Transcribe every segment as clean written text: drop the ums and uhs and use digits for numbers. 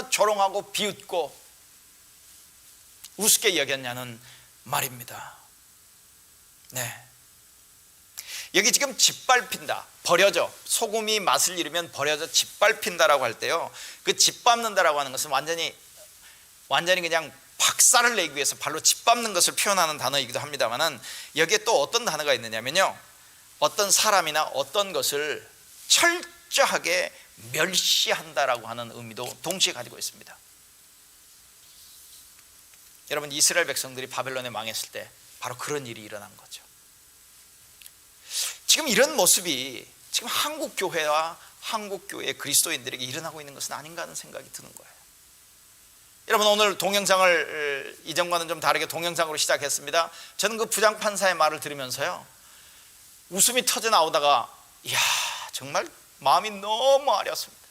조롱하고 비웃고 우습게 여겼냐는 말입니다. 네, 여기 지금 짓밟힌다, 버려져, 소금이 맛을 잃으면 버려져 짓밟힌다라고 할 때요, 그 짓밟는다라고 하는 것은 완전히 그냥 박살을 내기 위해서 발로 짓밟는 것을 표현하는 단어이기도 합니다만은, 여기에 또 어떤 단어가 있느냐면요, 어떤 사람이나 어떤 것을 철저하게 멸시한다라고 하는 의미도 동시에 가지고 있습니다. 여러분, 이스라엘 백성들이 바벨론에 망했을 때 바로 그런 일이 일어난 거죠. 지금 이런 모습이 지금 한국 교회와 한국 교회 그리스도인들에게 일어나고 있는 것은 아닌가 하는 생각이 드는 거예요. 여러분, 오늘 동영상을 이전과는 좀 다르게 동영상으로 시작했습니다. 저는 그 부장판사의 말을 들으면서요, 웃음이 터져 나오다가 이야, 정말 마음이 너무 아렸습니다.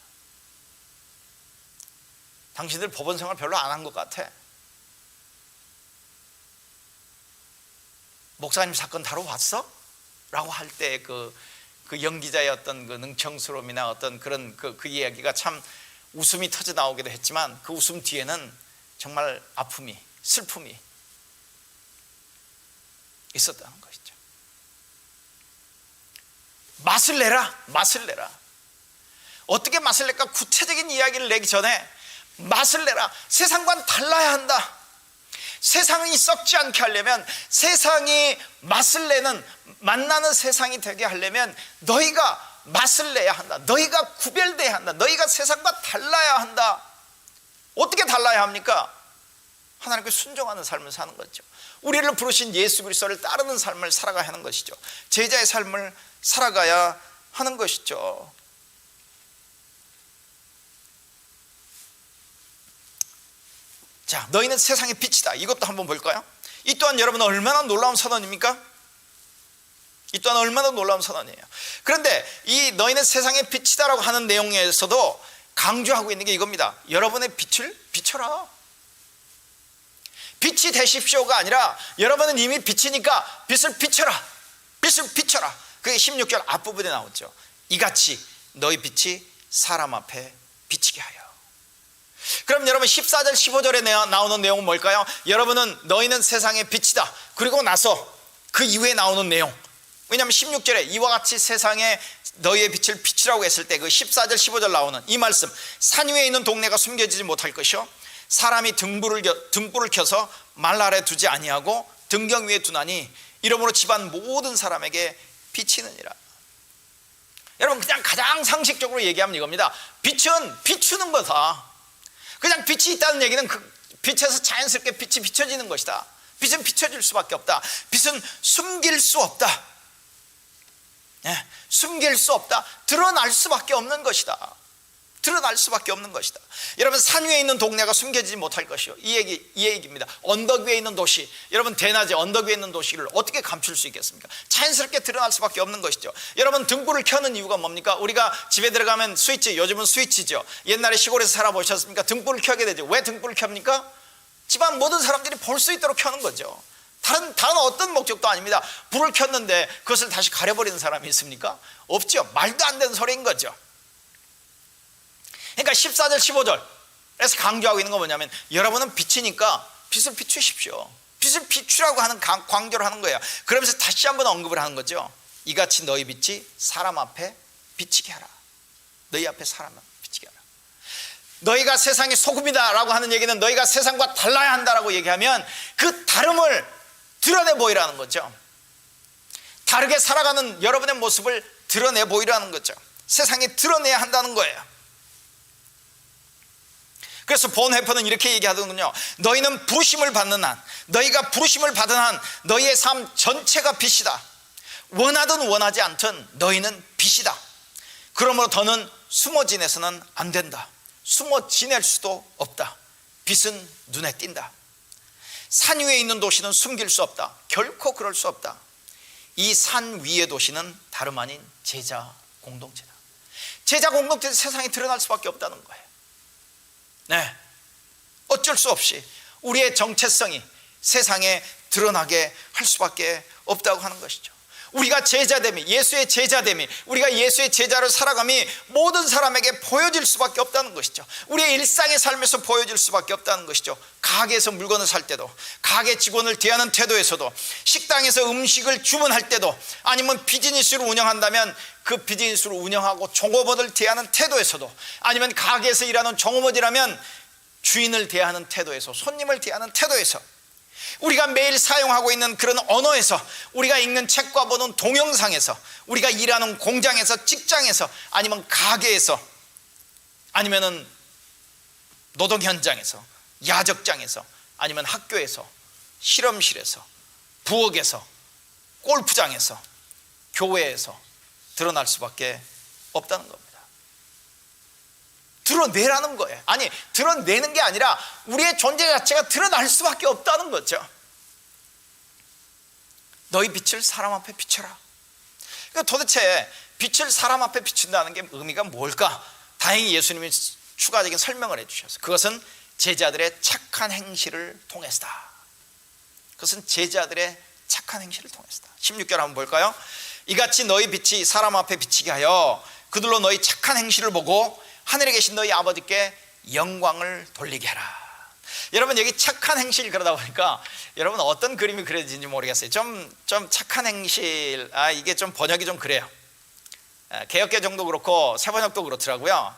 당신들 법원 생활 별로 안 한 것 같아. 목사님 사건 다뤄봤어? 라고 할 때 그 연기자의 어떤 그 능청스러움이나 어떤 그런 그 이야기가 참 웃음이 터져 나오기도 했지만, 그 웃음 뒤에는 정말 아픔이, 슬픔이 있었다는 것이죠. 맛을 내라, 맛을 내라. 어떻게 맛을 낼까? 구체적인 이야기를 내기 전에 맛을 내라. 세상과는 달라야 한다. 세상이 썩지 않게 하려면, 세상이 맛을 내는, 만나는 세상이 되게 하려면 너희가 맛을 내야 한다. 너희가 구별돼야 한다. 너희가 세상과 달라야 한다. 어떻게 달라야 합니까? 하나님께 순종하는 삶을 사는 거죠. 우리를 부르신 예수 그리스도를 따르는 삶을 살아가야 하는 것이죠. 제자의 삶을 살아가야 하는 것이죠. 자, 너희는 세상의 빛이다. 이것도 한번 볼까요? 이 또한 여러분 얼마나 놀라운 선언입니까? 이 또한 얼마나 놀라운 선언이에요. 그런데 이 너희는 세상의 빛이다라고 하는 내용에서도 강조하고 있는 게 이겁니다. 여러분의 빛을 비춰라. 빛이 되십시오가 아니라 여러분은 이미 빛이니까 빛을 비춰라. 빛을 비춰라. 그게 16절 앞부분에 나오죠. 이같이 너희 빛이 사람 앞에 비치게 하여. 그럼 여러분 14절 15절에 나오는 내용은 뭘까요? 여러분은 너희는 세상의 빛이다. 그리고 나서 그 이후에 나오는 내용, 왜냐하면 16절에 이와 같이 세상에 너희의 빛을 비추라고 했을 때 그 14절 15절 나오는 이 말씀, 산 위에 있는 동네가 숨겨지지 못할 것이요 사람이 등불을 켜서 말 아래 두지 아니하고 등경 위에 두나니 이러므로 집안 모든 사람에게 비치느니라. 여러분, 그냥 가장 상식적으로 얘기하면 이겁니다. 빛은 비추는 거다. 그냥 빛이 있다는 얘기는 그 빛에서 자연스럽게 빛이 비춰지는 것이다. 빛은 비춰질 수밖에 없다. 빛은 숨길 수 없다. 네, 숨길 수 없다. 드러날 수밖에 없는 것이다. 드러날 수밖에 없는 것이다. 여러분, 산 위에 있는 동네가 숨겨지지 못할 것이요, 이 얘기입니다. 언덕 위에 있는 도시, 여러분 대낮에 언덕 위에 있는 도시를 어떻게 감출 수 있겠습니까? 자연스럽게 드러날 수밖에 없는 것이죠. 여러분, 등불을 켜는 이유가 뭡니까? 우리가 집에 들어가면 스위치, 요즘은 스위치죠. 옛날에 시골에서 살아보셨습니까? 등불을 켜게 되죠. 왜 등불을 켭니까? 집안 모든 사람들이 볼 수 있도록 켜는 거죠. 다른 어떤 목적도 아닙니다. 불을 켰는데 그것을 다시 가려버리는 사람이 있습니까? 없죠. 말도 안 되는 소리인 거죠. 그러니까 14절 15절에서 강조하고 있는 건 뭐냐면, 여러분은 빛이니까 빛을 비추십시오. 빛을 비추라고 하는 강조를 하는 거예요. 그러면서 다시 한번 언급을 하는 거죠. 이같이 너희 빛이 사람 앞에 비치게 하라. 너희 앞에 사람 앞에 비치게 하라. 너희가 세상의 소금이다 라고 하는 얘기는 너희가 세상과 달라야 한다라고 얘기하면 그 다름을 드러내 보이라는 거죠. 다르게 살아가는 여러분의 모습을 드러내 보이라는 거죠. 세상에 드러내야 한다는 거예요. 그래서 본회퍼는 이렇게 얘기하더군요. 너희는 부르심을 받는 한, 너희가 부르심을 받은 한 너희의 삶 전체가 빛이다. 원하든 원하지 않든 너희는 빛이다. 그러므로 더는 숨어 지내서는 안 된다. 숨어 지낼 수도 없다. 빛은 눈에 띈다. 산 위에 있는 도시는 숨길 수 없다. 결코 그럴 수 없다. 이 산 위의 도시는 다름 아닌 제자 공동체다. 제자 공동체에서 세상에 드러날 수밖에 없다는 거예요. 네, 어쩔 수 없이 우리의 정체성이 세상에 드러나게 할 수밖에 없다고 하는 것이죠. 우리가 제자됨이, 예수의 제자됨이, 우리가 예수의 제자로 살아감이 모든 사람에게 보여질 수밖에 없다는 것이죠. 우리의 일상의 삶에서 보여질 수밖에 없다는 것이죠. 가게에서 물건을 살 때도, 가게 직원을 대하는 태도에서도, 식당에서 음식을 주문할 때도, 아니면 비즈니스를 운영한다면 그 비즈니스를 운영하고 종업원을 대하는 태도에서도, 아니면 가게에서 일하는 종업원이라면 주인을 대하는 태도에서, 손님을 대하는 태도에서, 우리가 매일 사용하고 있는 그런 언어에서, 우리가 읽는 책과 보는 동영상에서, 우리가 일하는 공장에서, 직장에서, 아니면 가게에서, 아니면은 노동 현장에서, 야적장에서, 아니면 학교에서, 실험실에서, 부엌에서, 골프장에서, 교회에서 드러날 수밖에 없다는 겁니다. 드러내라는 거예요. 아니, 드러내는 게 아니라 우리의 존재 자체가 드러날 수밖에 없다는 거죠. 너희 빛을 사람 앞에 비춰라. 그러니까 도대체 빛을 사람 앞에 비춘다는 게 의미가 뭘까? 다행히 예수님이 추가적인 설명을 해주셔서, 그것은 제자들의 착한 행실을 통해서다. 그것은 제자들의 착한 행실을 통해서다. 16절 한번 볼까요? 이같이 너희 빛이 사람 앞에 비치게 하여 그들로 너희 착한 행실을 보고 하늘에 계신 너희 아버지께 영광을 돌리게 하라. 여러분, 여기 착한 행실 그러다 보니까 여러분 어떤 그림이 그려지는지 모르겠어요. 좀 착한 행실, 이게 좀 번역이 좀 그래요. 개역개 정도 그렇고 새번역도 그렇더라고요.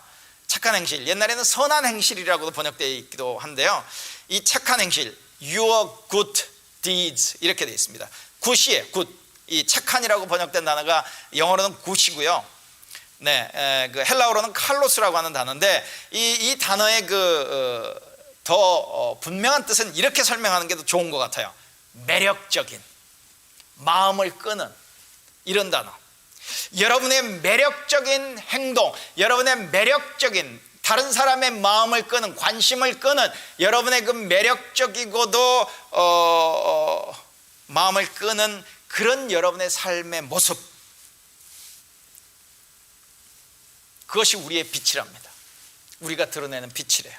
착한 행실, 옛날에는 선한 행실이라고도 번역되어 있기도 한데요, 이 착한 행실, your good deeds 이렇게 되어 있습니다. 굿이에요. 굿. 이 착한이라고 번역된 단어가 영어로는 굿이고요. 네, 그 헬라어로는 칼로스라고 하는 단어인데, 이 단어의 더 분명한 뜻은 이렇게 설명하는 게 더 좋은 것 같아요. 매력적인, 마음을 끄는, 이런 단어. 여러분의 매력적인 행동, 여러분의 매력적인, 다른 사람의 마음을 끄는, 관심을 끄는, 여러분의 그 매력적이고도 마음을 끄는 그런 여러분의 삶의 모습, 그것이 우리의 빛이랍니다. 우리가 드러내는 빛이래요.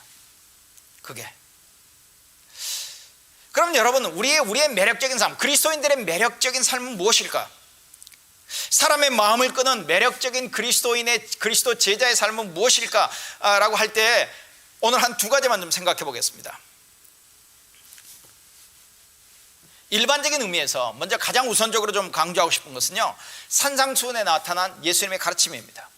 그게. 그럼 여러분, 우리의 매력적인 삶, 그리스도인들의 매력적인 삶은 무엇일까? 사람의 마음을 끄는 매력적인 그리스도 제자의 삶은 무엇일까? 라고 할 때 오늘 한 두 가지만 좀 생각해 보겠습니다. 일반적인 의미에서 먼저 가장 우선적으로 좀 강조하고 싶은 것은요, 산상수훈에 나타난 예수님의 가르침입니다.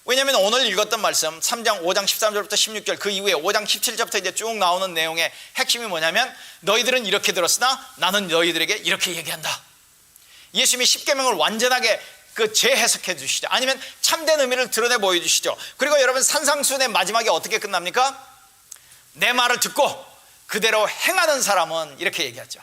왜냐하면 오늘 읽었던 말씀 3장 5장 13절부터 16절, 그 이후에 5장 17절부터 이제 쭉 나오는 내용의 핵심이 뭐냐면, 너희들은 이렇게 들었으나 나는 너희들에게 이렇게 얘기한다. 예수님이 십계명을 완전하게 재해석해 주시죠. 아니면 참된 의미를 드러내 보여주시죠. 그리고 여러분, 산상수훈의 마지막에 어떻게 끝납니까? 내 말을 듣고 그대로 행하는 사람은, 이렇게 얘기하죠.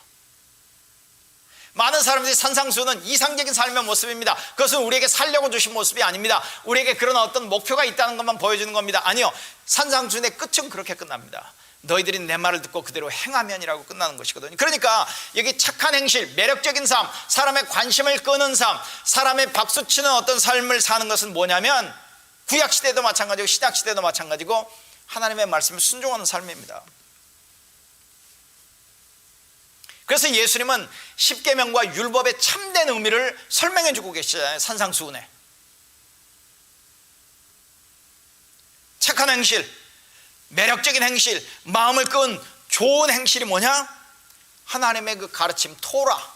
많은 사람들이 산상수훈은 이상적인 삶의 모습입니다. 그것은 우리에게 살려고 주신 모습이 아닙니다. 우리에게 그런 어떤 목표가 있다는 것만 보여주는 겁니다. 아니요, 산상수훈의 끝은 그렇게 끝납니다. 너희들이 내 말을 듣고 그대로 행하면이라고 끝나는 것이거든요. 그러니까 여기 착한 행실, 매력적인 삶, 사람의 관심을 끄는 삶, 사람의 박수치는 어떤 삶을 사는 것은 뭐냐면, 구약시대도 마찬가지고 신약시대도 마찬가지고 하나님의 말씀에 순종하는 삶입니다. 그래서 예수님은 십계명과 율법의 참된 의미를 설명해 주고 계시잖아요. 산상수훈에. 착한 행실, 매력적인 행실, 마음을 끈 좋은 행실이 뭐냐? 하나님의 그 가르침, 토라,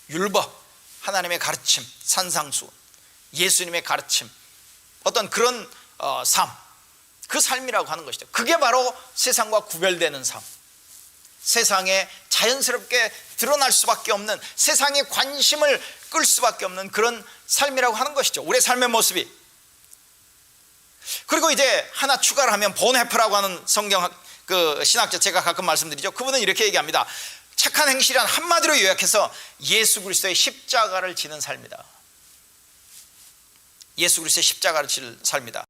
율법, 하나님의 가르침, 산상수훈, 예수님의 가르침, 어떤 그런 삶, 그 삶이라고 하는 것이죠. 그게 바로 세상과 구별되는 삶, 세상에 자연스럽게 드러날 수밖에 없는, 세상의 관심을 끌 수밖에 없는 그런 삶이라고 하는 것이죠. 우리의 삶의 모습이. 그리고 이제 하나 추가를 하면 본헤프라고 하는 성경 신학자, 제가 가끔 말씀드리죠. 그분은 이렇게 얘기합니다. 착한 행실이란 한마디로 요약해서 예수 그리스도의 십자가를 지는 삶이다. 예수 그리스도의 십자가를 지는 삶이다.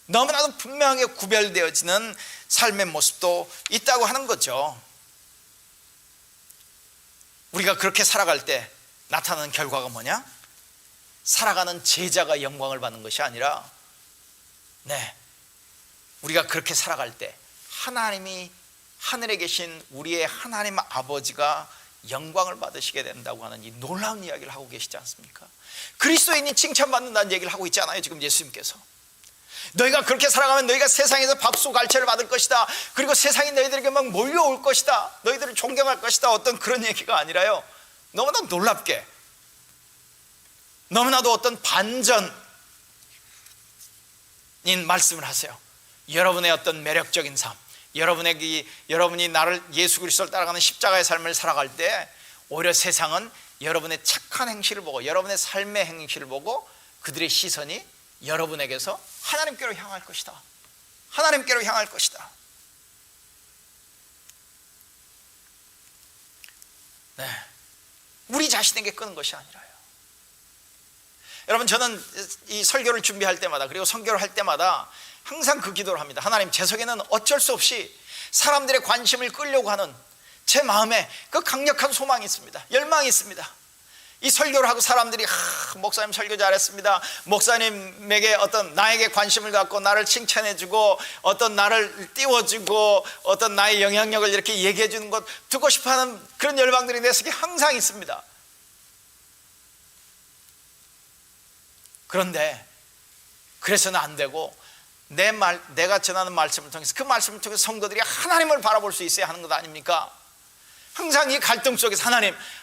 너무나도 분명하게 구별되어지는 삶의 모습도 있다고 하는 거죠. 우리가 그렇게 살아갈 때 나타나는 결과가 뭐냐? 살아가는 제자가 영광을 받는 것이 아니라, 우리가 그렇게 살아갈 때 하나님이 하늘에 계신 우리의 하나님 아버지가 영광을 받으시게 된다고 하는 이 놀라운 이야기를 하고 계시지 않습니까? 그리스도인이 칭찬받는다는 얘기를 하고 있지 않아요, 지금 예수님께서? 너희가 그렇게 살아가면 너희가 세상에서 박수 갈채를 받을 것이다, 그리고 세상이 너희들에게 막 몰려올 것이다, 너희들을 존경할 것이다, 어떤 그런 얘기가 아니라요, 너무나 놀랍게, 너무나도 어떤 반전인 말씀을 하세요. 여러분의 어떤 매력적인 삶, 여러분이 나를 예수 그리스도를 따라가는 십자가의 삶을 살아갈 때 오히려 세상은 여러분의 착한 행실을 보고, 여러분의 삶의 행실을 보고 그들의 시선이 여러분에게서 하나님께로 향할 것이다, 하나님께로 향할 것이다. 우리 자신에게 끄는 것이 아니라요. 여러분, 저는 이 설교를 준비할 때마다, 그리고 선교를 할 때마다 항상 그 기도를 합니다. 하나님, 제 속에는 어쩔 수 없이 사람들의 관심을 끌려고 하는 제 마음에 그 강력한 소망이 있습니다. 열망이 있습니다. 이 설교를 하고 사람들이 목사님 설교 잘했습니다, 목사님에게 어떤 나에게 관심을 갖고 나를 칭찬해주고 어떤 나를 띄워주고 어떤 나의 영향력을 이렇게 얘기해주는 것 듣고 싶어하는 그런 열망들이 내 속에 항상 있습니다. 그런데 그래서는 안 되고, 내가 전하는 말씀을 통해서, 그 말씀을 통해서 성도들이 하나님을 바라볼 수 있어야 하는 것 아닙니까? 항상 이 갈등 속에서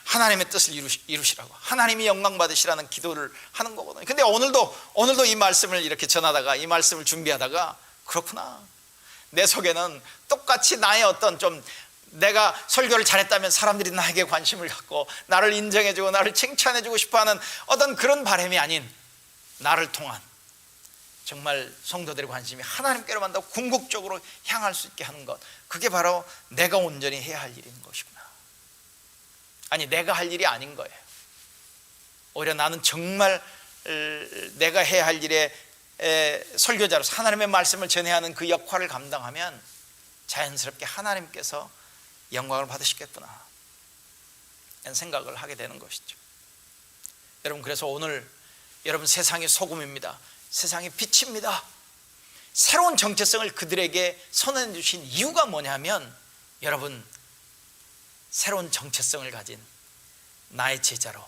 하나님의 뜻을 이루시라고, 하나님이 영광 받으시라는 기도를 하는 거거든요. 근데 오늘도 이 말씀을 이렇게 전하다가, 이 말씀을 준비하다가, 그렇구나, 내 속에는 똑같이 나의 어떤 좀, 내가 설교를 잘했다면 사람들이 나에게 관심을 갖고 나를 인정해주고 나를 칭찬해주고 싶어하는 어떤 그런 바람이 아닌, 나를 통한 정말 성도들의 관심이 하나님께로 만다고 궁극적으로 향할 수 있게 하는 것, 그게 바로 내가 온전히 해야 할 일인 것이구나. 아니, 내가 할 일이 아닌 거예요. 오히려 나는 정말 내가 해야 할 일에 설교자로서 하나님의 말씀을 전해야 하는 그 역할을 감당하면 자연스럽게 하나님께서 영광을 받으시겠구나 이런 생각을 하게 되는 것이죠. 여러분, 그래서 오늘 여러분, 세상의 소금입니다. 세상의 빛입니다. 새로운 정체성을 그들에게 선언해 주신 이유가 뭐냐면, 여러분, 새로운 정체성을 가진 나의 제자로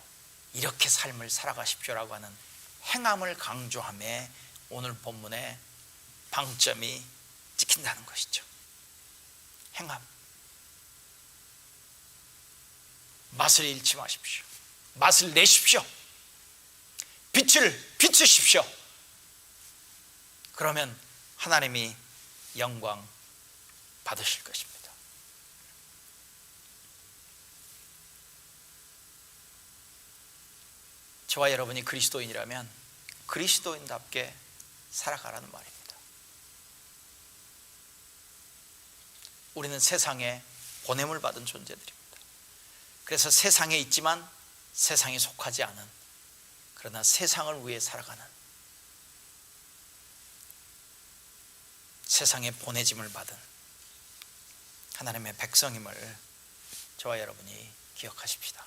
이렇게 삶을 살아가십시오라고 하는 행함을 강조함에 오늘 본문의 방점이 찍힌다는 것이죠. 행함. 맛을 잃지 마십시오. 맛을 내십시오. 빛을 비추십시오. 그러면 하나님이 영광 받으실 것입니다. 저와 여러분이 그리스도인이라면 그리스도인답게 살아가라는 말입니다. 우리는 세상에 보냄을 받은 존재들입니다. 그래서 세상에 있지만 세상에 속하지 않은, 그러나 세상을 위해 살아가는, 세상에 보내짐을 받은 하나님의 백성임을 저와 여러분이 기억하십시다.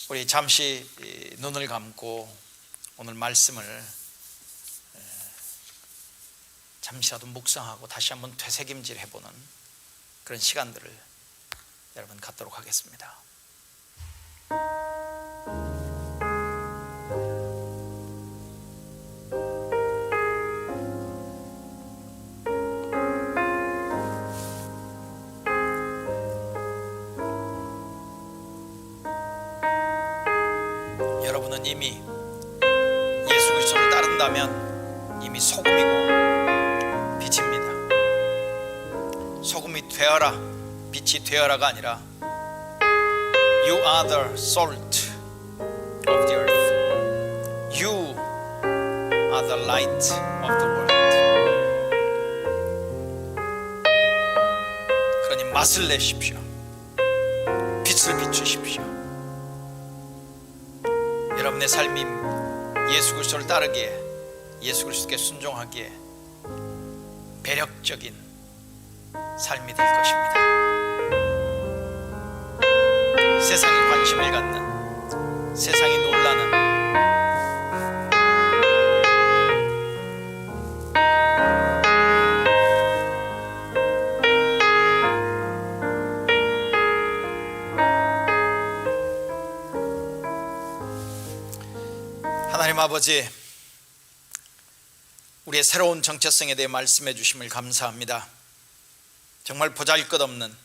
우리 잠시 눈을 감고 오늘 말씀을 잠시라도 묵상하고 다시 한번 되새김질 해보는 그런 시간들을 여러분 갖도록 하겠습니다. 여러분은 이미 예수 그리스도를 따른다면 이미 소금이고 빛입니다. 소금이 되어라, 빛이 되어라가 아니라 You are the salt of the earth. You are the light of the world. 그러니 맛을 내십시오. 빛을 비추십시오. 여러분의 삶이 예수 그리스도를 따르기에, 예수 그리스도께 순종하기에 배력적인 삶이 될 것입니다. 세상에 관심을 갖는, 세상이 놀라는 하나님 아버지, 우리의 새로운 정체성에 대해 말씀해 주심을 감사합니다. 정말 보잘것없는,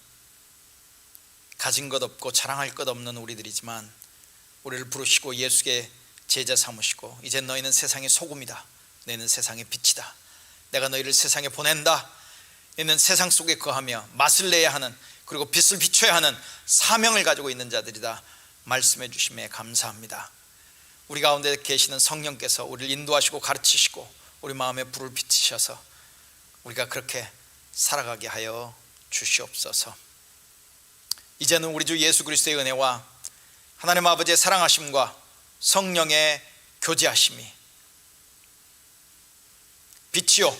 가진 것 없고 자랑할 것 없는 우리들이지만 우리를 부르시고 예수의 제자 삼으시고 이제 너희는 세상의 소금이다, 너희는 세상의 빛이다, 내가 너희를 세상에 보낸다, 너희는 세상 속에 거하며 맛을 내야 하는, 그리고 빛을 비춰야 하는 사명을 가지고 있는 자들이다 말씀해 주심에 감사합니다. 우리 가운데 계시는 성령께서 우리를 인도하시고 가르치시고 우리 마음에 불을 비치셔서 우리가 그렇게 살아가게 하여 주시옵소서. 이제는 우리 주 예수 그리스도의 은혜와 하나님 아버지의 사랑하심과 성령의 교제하심이, 빛이요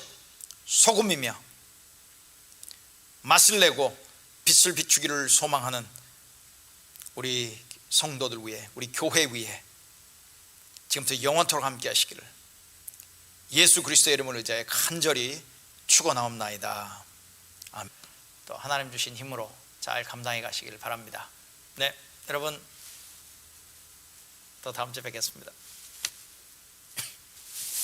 소금이며 맛을 내고 빛을 비추기를 소망하는 우리 성도들 위에, 우리 교회 위에 지금부터 영원토록 함께 하시기를 예수 그리스도의 이름을 의지하여 간절히 축원하옵나이다. 아멘. 또 하나님 주신 힘으로 잘 감당해 가시기를 바랍니다. 네, 여러분 또 다음 주에 뵙겠습니다.